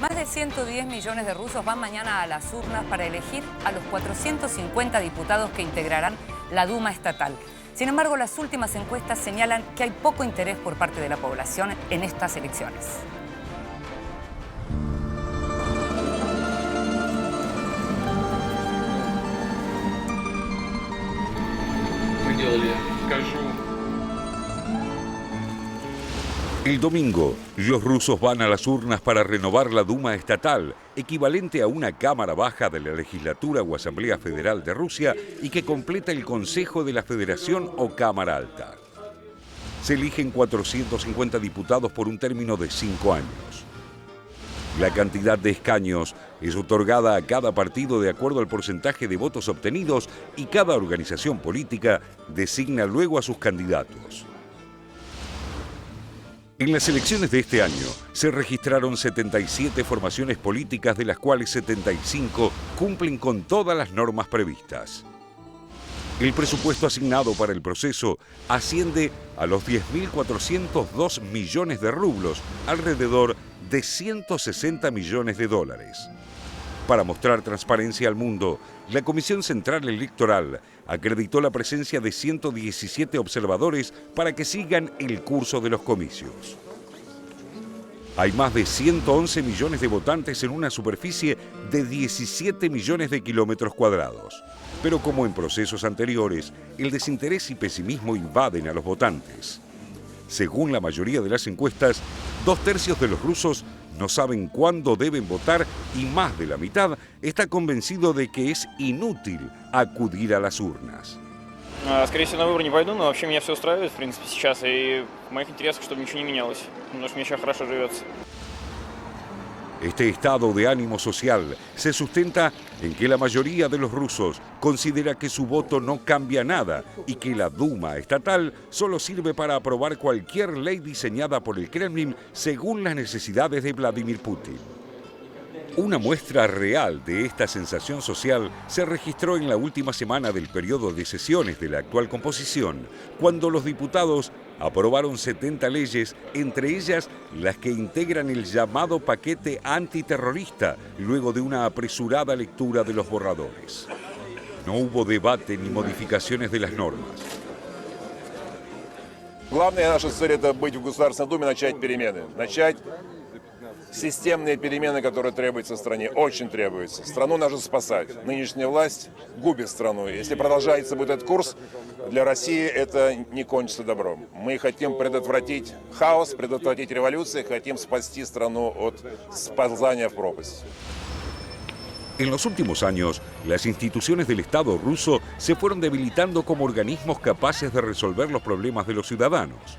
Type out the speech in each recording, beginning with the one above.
Más de 110 millones de rusos van mañana a las urnas para elegir a los 450 diputados que integrarán la Duma estatal. Sin embargo, las últimas encuestas señalan que hay poco interés por parte de la población en estas elecciones. El domingo, los rusos van a las urnas para renovar la Duma estatal, equivalente a una cámara baja de la legislatura o Asamblea Federal de Rusia y que completa el Consejo de la Federación o Cámara Alta. Se eligen 450 diputados por un término de 5 años. La cantidad de escaños es otorgada a cada partido de acuerdo al porcentaje de votos obtenidos y cada organización política designa luego a sus candidatos. En las elecciones de este año se registraron 77 formaciones políticas, de las cuales 75 cumplen con todas las normas previstas. El presupuesto asignado para el proceso asciende a los 10.402 millones de rublos, alrededor de 160 millones de dólares. Para mostrar transparencia al mundo, la Comisión Central Electoral acreditó la presencia de 117 observadores para que sigan el curso de los comicios. Hay más de 111 millones de votantes en una superficie de 17 millones de kilómetros cuadrados. Pero como en procesos anteriores, el desinterés y pesimismo invaden a los votantes. Según la mayoría de las encuestas, 2/3 de los rusos no saben cuándo deben votar y más de la mitad está convencido de que es inútil acudir a las urnas. Скорее всего, на выборы не пойду, но вообще меня все устраивает, в принципе, сейчас. И в моих интересах, чтобы ничего не менялось, потому что мне сейчас хорошо живется. Este estado de ánimo social se sustenta en que la mayoría de los rusos considera que su voto no cambia nada y que la Duma estatal solo sirve para aprobar cualquier ley diseñada por el Kremlin según las necesidades de Vladimir Putin. Una muestra real de esta sensación social se registró en la última semana del periodo de sesiones de la actual composición, cuando los diputados aprobaron 70 leyes, entre ellas las que integran el llamado paquete antiterrorista, luego de una apresurada lectura de los borradores. No hubo debate ni modificaciones de las normas. Главная наша цель – это быть в Государственной Думе, начать перемены. Начать системные перемены, которые требуются в стране, очень требуются. Страну нужно спасать. Нынешняя власть губит страну. Если продолжается будет этот курс, для России это не кончится добром. Мы хотим предотвратить хаос, предотвратить революцию, хотим спасти страну от сползания в пропасть. En los últimos años, las instituciones del Estado ruso se fueron debilitando como organismos capaces de resolver los problemas de los ciudadanos.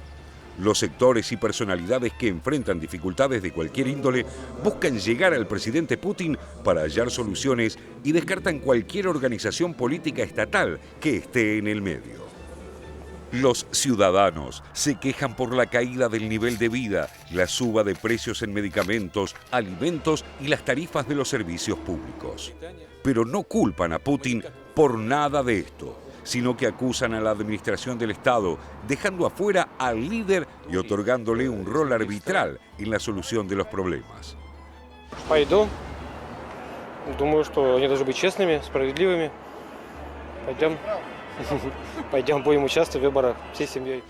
Los sectores y personalidades que enfrentan dificultades de cualquier índole buscan llegar al presidente Putin para hallar soluciones y descartan cualquier organización política estatal que esté en el medio. Los ciudadanos se quejan por la caída del nivel de vida, la suba de precios en medicamentos, alimentos y las tarifas de los servicios públicos. Pero no culpan a Putin por nada de esto, sino que acusan a la administración del Estado, dejando afuera al líder y otorgándole un rol arbitral en la solución de los problemas. Пойду. Думаю, что они должны быть честными, справедливыми. Пойдем. Пойдем, будем участвовать в выборах всей семьей.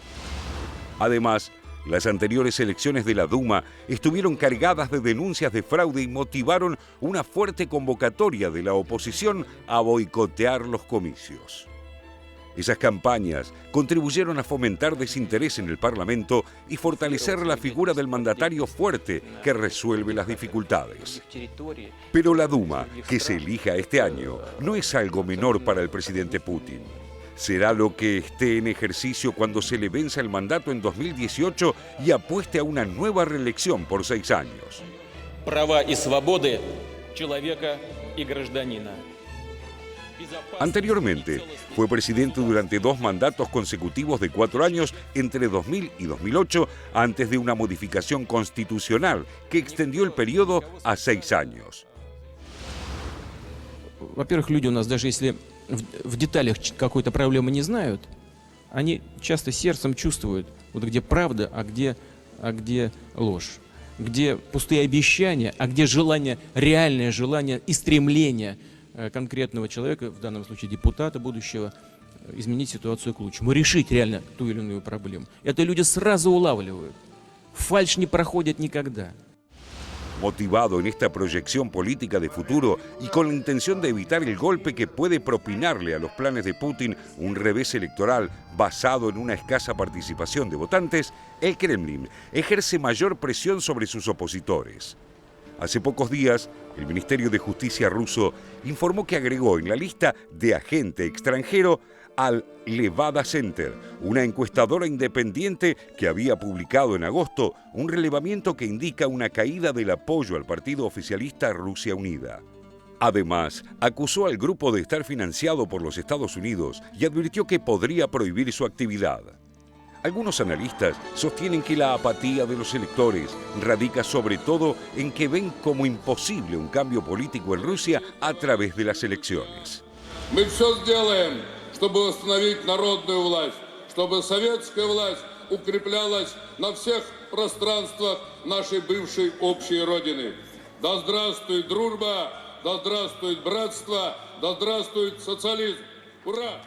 Además, las anteriores elecciones de la Duma estuvieron cargadas de denuncias de fraude y motivaron una fuerte convocatoria de la oposición a boicotear los comicios. Esas campañas contribuyeron a fomentar desinterés en el Parlamento y fortalecer la figura del mandatario fuerte que resuelve las dificultades. Pero la Duma, que se elija este año, no es algo menor para el presidente Putin. Será lo que esté en ejercicio cuando se le venza el mandato en 2018 y apueste a una nueva reelección por 6 años. Права и свободы человека и гражданина. Anteriormente, fue presidente durante 2 mandatos consecutivos de 4 años entre 2000 y 2008, antes de una modificación constitucional que extendió el periodo a 6 años. Во-первых, люди у нас, даже если в деталях какой-то проблемы не знают, они часто сердцем чувствуют, вот где правда, а где ложь. где пустые обещания, а где желание, реальное желание и стремление конкретного человека, в данном случае депутата будущего, изменить ситуацию к лучшему, решить реально ту или иную проблему. Это люди сразу улавливают. Фальшь не проходит никогда. Motivado en esta proyección política de futuro y con la intención de evitar el golpe que puede propinarle a los planes de Putin un revés electoral basado en una escasa participación de votantes, el Kremlin ejerce mayor presión sobre sus opositores. Hace pocos días, el Ministerio de Justicia ruso informó que agregó en la lista de agente extranjero al Levada Center, una encuestadora independiente que había publicado en agosto un relevamiento que indica una caída del apoyo al partido oficialista Rusia Unida. Además, acusó al grupo de estar financiado por los Estados Unidos y advirtió que podría prohibir su actividad. Algunos analistas sostienen que la apatía de los electores radica sobre todo en que ven como imposible un cambio político en Rusia a través de las elecciones. Чтобы восстановить народную власть, чтобы советская власть укреплялась на всех пространствах нашей бывшей общей Родины. Да здравствует дружба, да здравствует братство, да здравствует социализм. Ура!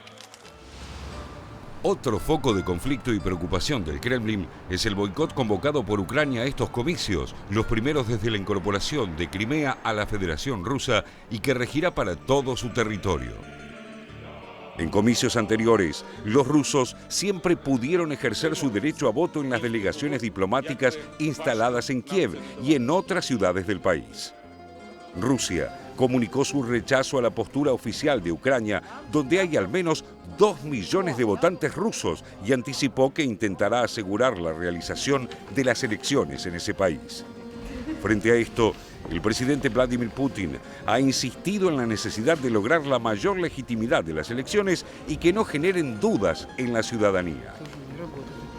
Otro foco de conflicto y preocupación del Kremlin es el boicot convocado por Ucrania a estos comicios, los primeros desde la incorporación de Crimea a la Federación Rusa y que regirá para todo su territorio. En comicios anteriores, los rusos siempre pudieron ejercer su derecho a voto en las delegaciones diplomáticas instaladas en Kiev y en otras ciudades del país. Rusia comunicó su rechazo a la postura oficial de Ucrania, donde hay al menos 2 millones de votantes rusos, y anticipó que intentará asegurar la realización de las elecciones en ese país. Frente a esto, el presidente Vladimir Putin ha insistido en la necesidad de lograr la mayor legitimidad de las elecciones y que no generen dudas en la ciudadanía.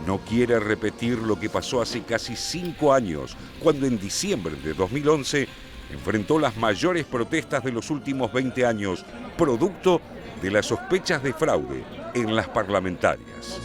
No quiere repetir lo que pasó hace casi 5 años, cuando en diciembre de 2011 enfrentó las mayores protestas de los últimos 20 años, producto de las sospechas de fraude en las parlamentarias.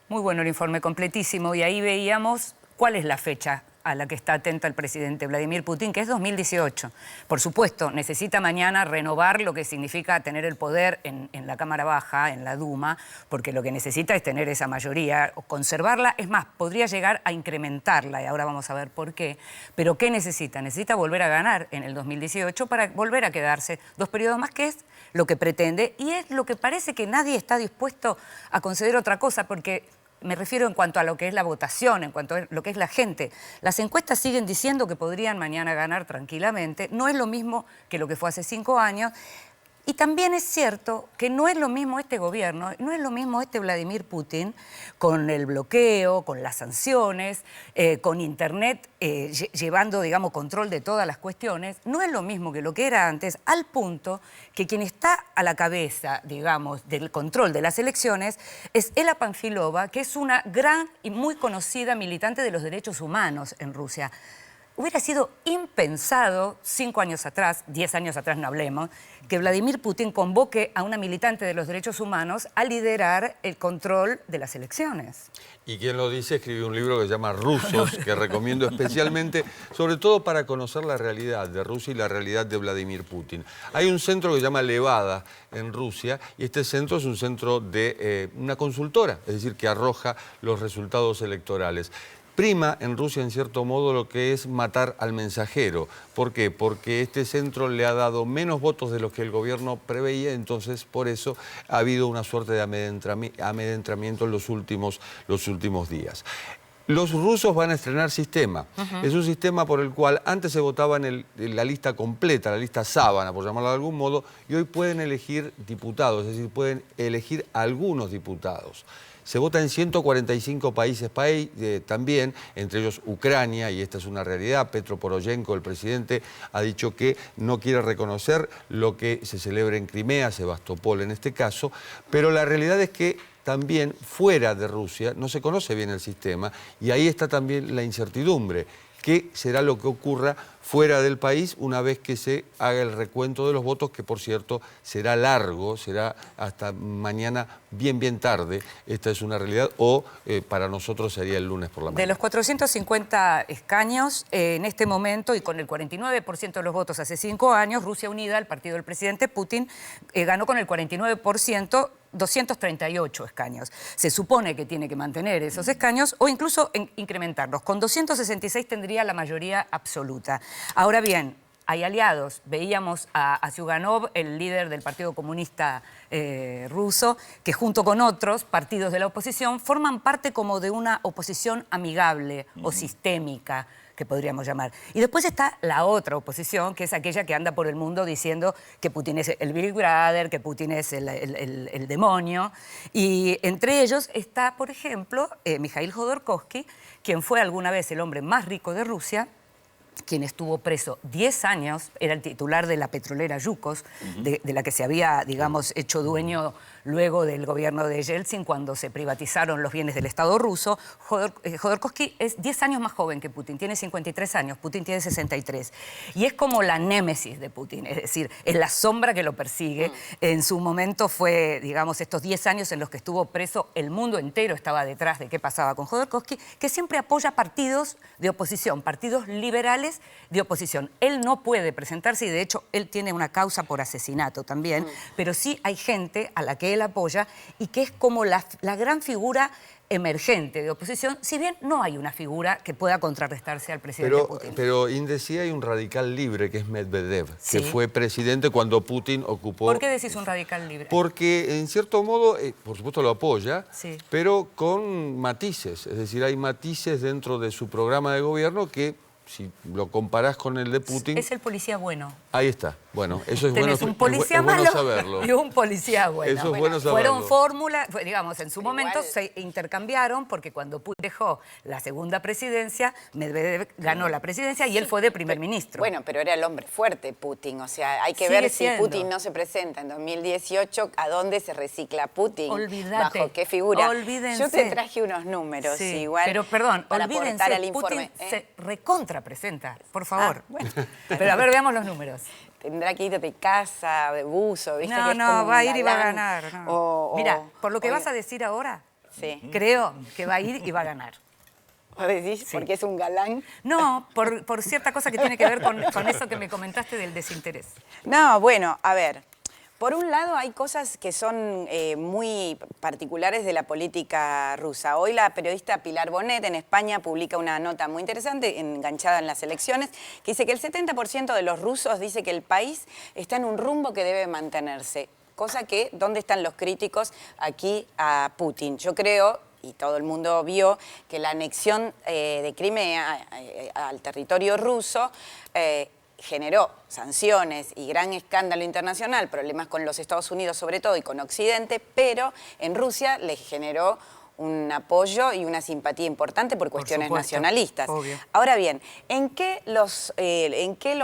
Muy bueno el informe, completísimo, y ahí veíamos cuál es la fecha a la que está atenta el presidente Vladimir Putin, que es 2018. Por supuesto, necesita mañana renovar lo que significa tener el poder en la Cámara Baja, en la Duma, porque lo que necesita es tener esa mayoría, o conservarla, es más, podría llegar a incrementarla, y ahora vamos a ver por qué. Pero ¿qué necesita? Necesita volver a ganar en el 2018 para volver a quedarse 2 periodos más, que es lo que pretende, y es lo que parece que nadie está dispuesto a conceder otra cosa, porque me refiero en cuanto a lo que es la votación, en cuanto a lo que es la gente. Las encuestas siguen diciendo que podrían mañana ganar tranquilamente. No es lo mismo que lo que fue hace 5 años. Y también es cierto que no es lo mismo este gobierno, no es lo mismo este Vladimir Putin con el bloqueo, con las sanciones, con Internet llevando, digamos, control de todas las cuestiones. No es lo mismo que lo que era antes, al punto que quien está a la cabeza, digamos, del control de las elecciones es Ela Panfilova, que es una gran y muy conocida militante de los derechos humanos en Rusia. Hubiera sido impensado 5 años atrás, 10 años atrás no hablemos, que Vladimir Putin convoque a una militante de los derechos humanos a liderar el control de las elecciones. Y quien lo dice escribió un libro que se llama Rusos, que recomiendo especialmente, sobre todo para conocer la realidad de Rusia y la realidad de Vladimir Putin. Hay un centro que se llama Levada en Rusia, y este centro es un centro de una consultora, es decir, que arroja los resultados electorales. Prima en Rusia, en cierto modo, lo que es matar al mensajero. ¿Por qué? Porque este centro le ha dado menos votos de los que el gobierno preveía, entonces por eso ha habido una suerte de amedrentamiento en los últimos días. Los rusos van a estrenar sistema. Es un sistema por el cual antes se votaba en la lista completa, la lista sábana, por llamarlo de algún modo, y hoy pueden elegir diputados, es decir, pueden elegir algunos diputados. Se vota en 145 países también, entre ellos Ucrania, y esta es una realidad. Petro Poroshenko, el presidente, ha dicho que no quiere reconocer lo que se celebra en Crimea, Sebastopol en este caso, pero la realidad es que también fuera de Rusia no se conoce bien el sistema, y ahí está también la incertidumbre. qué será lo que ocurra fuera del país una vez que se haga el recuento de los votos, que por cierto será largo, será hasta mañana bien tarde. Esta es una realidad, o para nosotros sería el lunes por la mañana. De los 450 escaños, en este momento, y con el 49% de los votos hace 5 años, Rusia Unida, el partido del presidente Putin, ganó con el 49%, 238 escaños. Se supone que tiene que mantener esos escaños o incluso incrementarlos. Con 266 tendría la mayoría absoluta. Ahora bien, hay aliados. Veíamos a Zyuganov, el líder del Partido Comunista ruso, que junto con otros partidos de la oposición forman parte como de una oposición amigable o sistémica, que podríamos llamar. Y después está la otra oposición, que es aquella que anda por el mundo diciendo que Putin es el Big Brother, que Putin es el demonio. Y entre ellos está, por ejemplo, Mikhail Jodorkovsky, quien fue alguna vez el hombre más rico de Rusia, quien estuvo preso 10 años, era el titular de la petrolera Yukos, de la que se había, digamos, hecho dueño luego del gobierno de Yeltsin, cuando se privatizaron los bienes del Estado ruso. Jodorkovsky es 10 años más joven que Putin, tiene 53 años, Putin tiene 63. Y es como la némesis de Putin, es decir, es la sombra que lo persigue. En su momento fue, digamos, estos 10 años en los que estuvo preso, el mundo entero estaba detrás de qué pasaba con Jodorkovsky, que siempre apoya partidos de oposición, partidos liberales de oposición. Él no puede presentarse y, de hecho, él tiene una causa por asesinato también, pero sí hay gente a la que él apoya y que es como la gran figura emergente de oposición, si bien no hay una figura que pueda contrarrestarse al presidente Putin. Pero, Inde, sí hay un radical libre que es Medvedev, ¿Sí? que fue presidente cuando Putin ocupó... ¿Por qué decís un radical libre? Porque, en cierto modo, por supuesto lo apoya, sí, pero con matices. Es decir, hay matices dentro de su programa de gobierno que, si lo comparás con el de Putin... Es el policía bueno. Ahí está. Bueno, eso es Tenés bueno, un policía es bueno malo saberlo. y un policía bueno. Eso es bueno saberlo. Fueron fórmulas, digamos, en su momento se intercambiaron porque cuando Putin dejó la segunda presidencia, Medvedev ganó la presidencia y él fue de primer ministro. Bueno, pero era el hombre fuerte Putin, o sea, hay que Sigue ver si siendo. Putin no se presenta en 2018, ¿a dónde se recicla Putin? Olvídate. ¿Bajo qué figura? Olvídense. Yo te traje unos números Sí, igual pero perdón, para olvídense, aportar al Putin informe. se recontrapresenta, por favor. Ah, bueno. Pero a ver, veamos los números. Tendrá que ir de casa, de buzo, ¿viste? No, que es no, como va a un ir y va a galán. ganar. No. Mira, por lo que vas a decir ahora, sí, creo que va a ir y va a ganar. ¿Vos decís? Sí. Porque es un galán. No, por cierta cosa que tiene que ver con eso que me comentaste del desinterés. No, bueno, a ver. Por un lado, hay cosas que son muy particulares de la política rusa. Hoy la periodista Pilar Bonet en España publica una nota muy interesante, enganchada en las elecciones, que dice que el 70% de los rusos dice que el país está en un rumbo que debe mantenerse. Cosa que, ¿dónde están los críticos aquí a Putin? Yo creo, y todo el mundo vio, que la anexión de Crimea al territorio ruso generó sanciones y gran escándalo internacional, problemas con los Estados Unidos sobre todo y con Occidente, pero en Rusia le generó un apoyo y una simpatía importante por cuestiones nacionalistas. Obvio. Ahora bien, ¿en qué los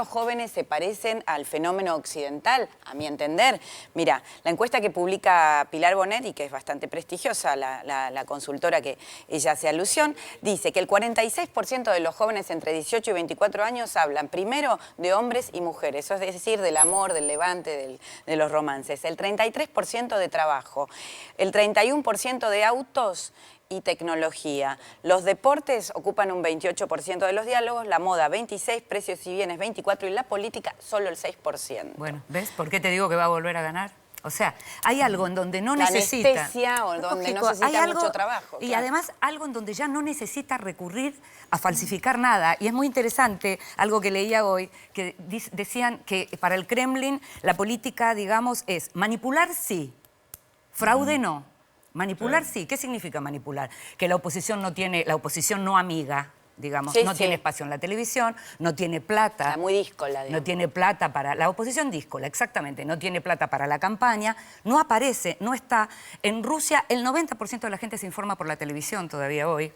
jóvenes se parecen al fenómeno occidental? A mi entender, mira, la encuesta que publica Pilar Bonet, y que es bastante prestigiosa, la consultora que ella hace alusión, dice que el 46% de los jóvenes entre 18 y 24 años hablan primero de hombres y mujeres, eso es decir, del amor, del levante, de los romances, el 33% de trabajo, el 31% de autos y tecnología. Los deportes ocupan un 28% de los diálogos, la moda 26%, precios y bienes 24% y la política solo el 6%. Bueno, ¿ves por qué te digo que va a volver a ganar? O sea, hay algo en donde no la necesita... anestesia o donde no necesita mucho trabajo. Y claro. además algo en donde ya no necesita recurrir a falsificar nada. Y es muy interesante, algo que leía hoy, que decían que para el Kremlin la política, digamos, es manipular sí, fraude no. Manipular sí. ¿Qué significa manipular? Que la oposición no amiga, digamos, sí, no tiene espacio en la televisión, no tiene plata. Está muy díscola, digamos. No tiene plata para... La oposición díscola, exactamente. No tiene plata para la campaña, no aparece, no está... En Rusia el 90% de la gente se informa por la televisión todavía hoy.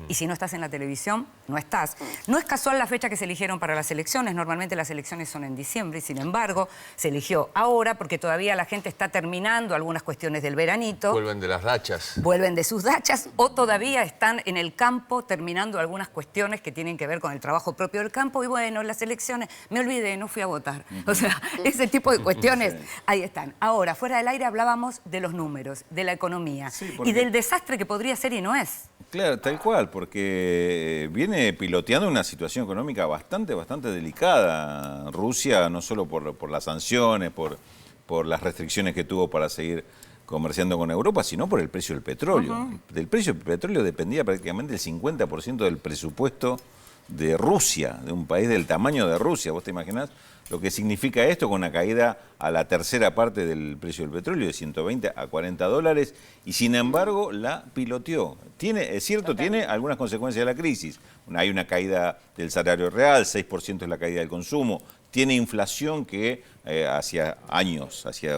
Y si no estás en la televisión, no estás. No es casual la fecha que se eligieron para las elecciones. Normalmente las elecciones son en diciembre y, sin embargo, se eligió ahora porque todavía la gente está terminando algunas cuestiones del veranito. Vuelven de las dachas. Vuelven de sus dachas o todavía están en el campo terminando algunas cuestiones que tienen que ver con el trabajo propio del campo. Y bueno, las elecciones, me olvidé, no fui a votar. O sea, ese tipo de cuestiones, ahí están. Ahora, fuera del aire hablábamos de los números, de la economía y del desastre que podría ser y no es. Claro, tal cual, porque viene piloteando una situación económica bastante delicada. Rusia, no solo por las sanciones, por las restricciones que tuvo para seguir comerciando con Europa, sino por el precio del petróleo. Del precio del petróleo dependía prácticamente el 50% del presupuesto de Rusia, de un país del tamaño de Rusia. ¿Vos te imaginás lo que significa esto con una caída a la tercera parte del precio del petróleo, de 120 a 40 dólares? Y sin embargo la piloteó. Es cierto, tiene algunas consecuencias de la crisis. Hay una caída del salario real, 6% es la caída del consumo. Tiene inflación que hacía años, hacía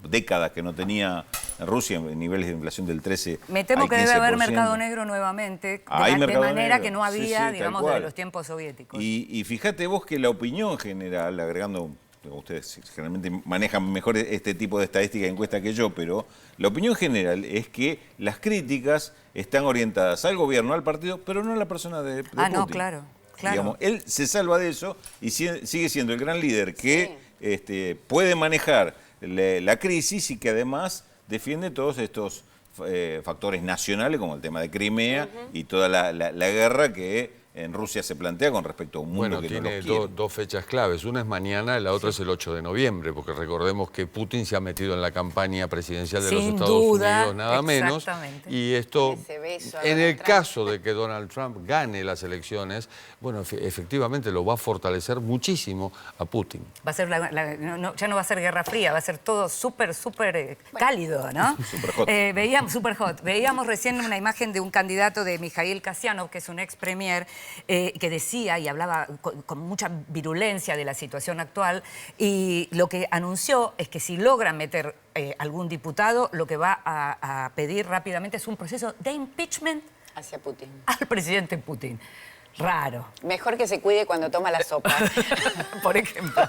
décadas que no tenía Rusia, niveles de inflación del 13%. Me temo que debe haber mercado negro nuevamente, de manera que no había, digamos, de los tiempos soviéticos. Y fíjate vos que la opinión general, agregando, ustedes generalmente manejan mejor este tipo de estadística y encuesta que yo, pero la opinión general es que las críticas están orientadas al gobierno, al partido, pero no a la persona de Putin. No, claro. Digamos, él se salva de eso y sigue siendo el gran líder que puede manejar la crisis y que además defiende todos estos factores nacionales, como el tema de Crimea y toda la guerra que en Rusia se plantea con respecto a un mundo que no los quiere. Tiene dos fechas claves. Una es mañana y la otra es el 8 de noviembre, porque recordemos que Putin se ha metido en la campaña presidencial de los Estados Unidos, nada menos. Y esto, en el caso de que Donald Trump gane las elecciones, bueno, efectivamente lo va a fortalecer muchísimo a Putin. Va a ser ya no va a ser guerra fría, va a ser todo súper cálido, ¿no? Súper hot. Súper hot. Veíamos recién una imagen de un candidato de Mikhail Kasyanov, que es un ex premier, que decía y hablaba con mucha virulencia de la situación actual, y lo que anunció es que si logran meter algún diputado, lo que va a pedir rápidamente es un proceso de impeachment hacia Putin. Al presidente Putin. Raro. Mejor que se cuide cuando toma la sopa. Por ejemplo.